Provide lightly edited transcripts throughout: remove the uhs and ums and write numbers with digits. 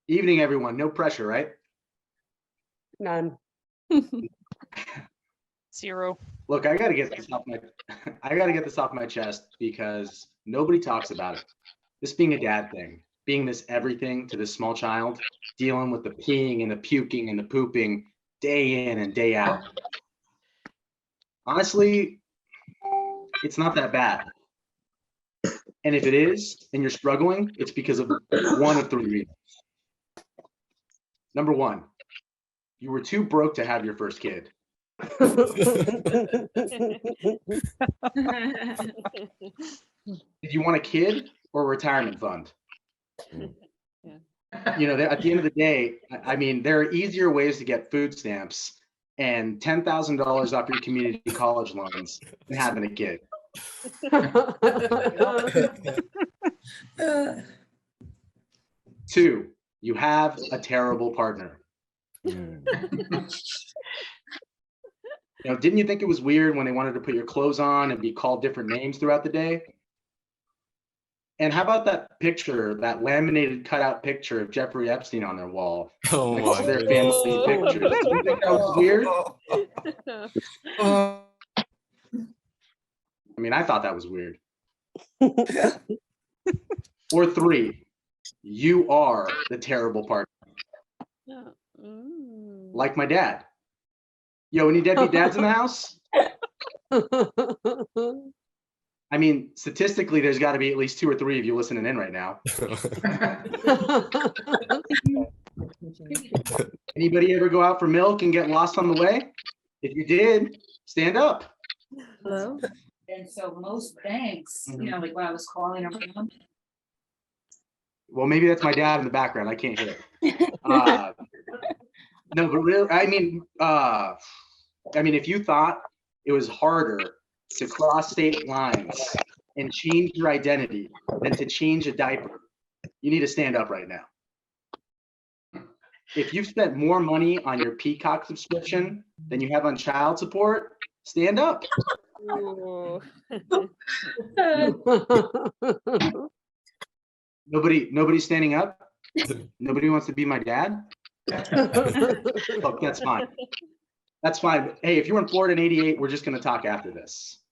Evening, everyone. No pressure, right? None. Zero. Look, I gotta get this off my chest because nobody talks about it. This being a dad thing, being this everything to this small child, dealing with the peeing and the puking and the pooping day in and day out. Honestly, it's not that bad. And if it is, and you're struggling, it's because of one of three reasons. Number one, you were too broke to have your first kid. Did you want a kid or a retirement fund? You know, at the end of the day, I mean, there are easier ways to get food stamps and $10,000 off your community college loans than having a kid. Two, you have a terrible partner. You know, didn't you think it was weird when they wanted to put your clothes on and be called different names throughout the day? And how about that picture, that laminated cutout picture of Jeffrey Epstein on their wall? Oh Next to my their family pictures. Do you think that was weird? I mean, I thought that was weird. Or three, you are the terrible partner. Like my dad. Yo, any deadbeat dads in the house? I mean, statistically, there's got to be at least 2 or 3 of you listening in right now. Anybody ever go out for milk and get lost on the way? If you did, stand up. Hello? And so most banks, you know, like when I was calling around. Well, maybe that's my dad in the background. I can't hear it. No, but really, I mean, if you thought it was harder to cross state lines and change your identity than to change a diaper, you need to stand up right now. If you've spent more money on your Peacock subscription than you have on child support, stand up. Nobody's standing up. Nobody wants to be my dad. Look, that's fine. That's fine. Hey, if you were in Florida in '88, we're just going to talk after this.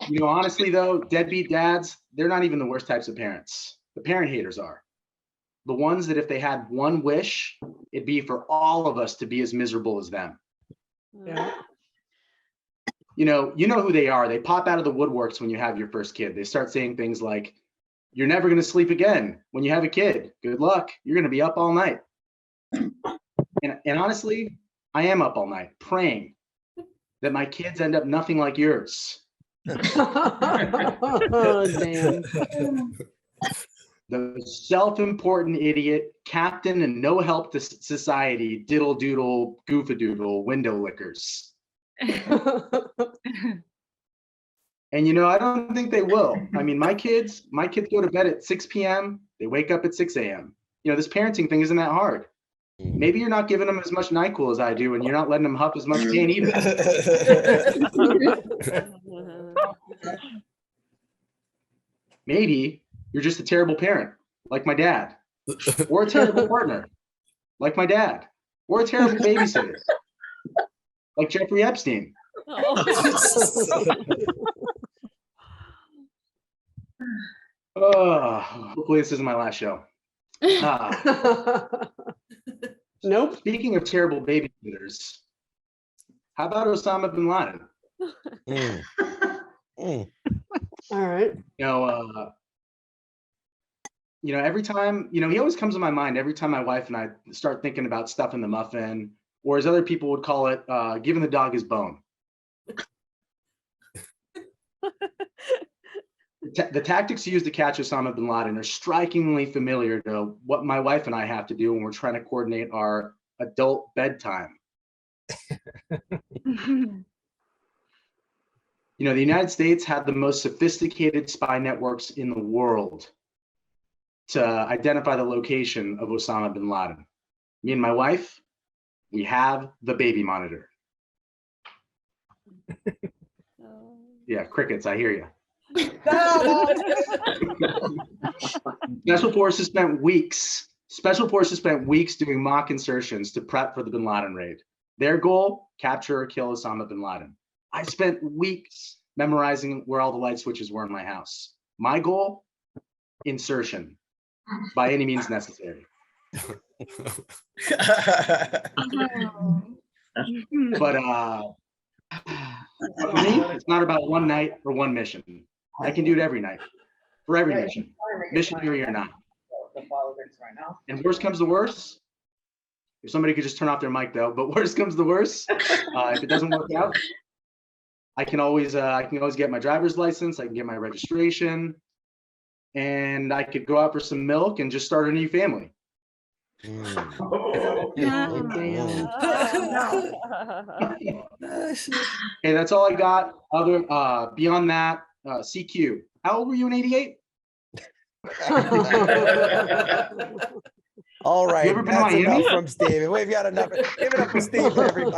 You know, honestly, though, deadbeat dads, they're not even the worst types of parents. The parent haters are. The ones that if they had one wish, it'd be for all of us to be as miserable as them. Yeah. You know who they are. They pop out of the woodworks when you have your first kid. They start saying things like, you're never going to sleep again when you have a kid. Good luck. You're going to be up all night. And honestly, I am up all night praying that my kids end up nothing like yours. Oh, damn. The self-important idiot, captain and no help to society, diddle doodle, goofadoodle, window lickers. And you know, I don't think they will. I mean, my kids go to bed at 6 p.m. They wake up at 6 a.m. You know, this parenting thing isn't that hard. Maybe you're not giving them as much NyQuil as I do, and you're not letting them huff as much pain either. Maybe you're just a terrible parent, like my dad, or a terrible partner, like my dad, or a terrible babysitter, like Jeffrey Epstein. Hopefully this isn't my last show. Nope. Speaking of terrible babysitters, how about Osama bin Laden? All right. You know, every time, you know, he always comes to my mind every time my wife and I start thinking about stuff in the muffin, or as other people would call it, giving the dog his bone. The tactics used to catch Osama bin Laden are strikingly familiar to what my wife and I have to do when we're trying to coordinate our adult bedtime. You know, the United States had the most sophisticated spy networks in the world to identify the location of Osama bin Laden. Me and my wife, we have the baby monitor. Yeah, crickets, I hear you. No. Special forces spent weeks. Special forces spent weeks doing mock insertions to prep for the Bin Laden raid. Their goal: capture or kill Osama bin Laden. I spent weeks memorizing where all the light switches were in my house. My goal: insertion by any means necessary. But for me, it's not about one night or one mission. I can do it every night for every mission, missionary or not. And worst comes to worst, if somebody could just turn off their mic though, but worst comes to worst, if it doesn't work out, I can always get my driver's license, I can get my registration, and I could go out for some milk and just start a new family. Oh, damn. Okay, that's all I got. Other beyond that, CQ. How old were you in '88? All right, You ever been to that's Miami? enough from Stephen. We've got enough. Give it up for Stephen, everybody.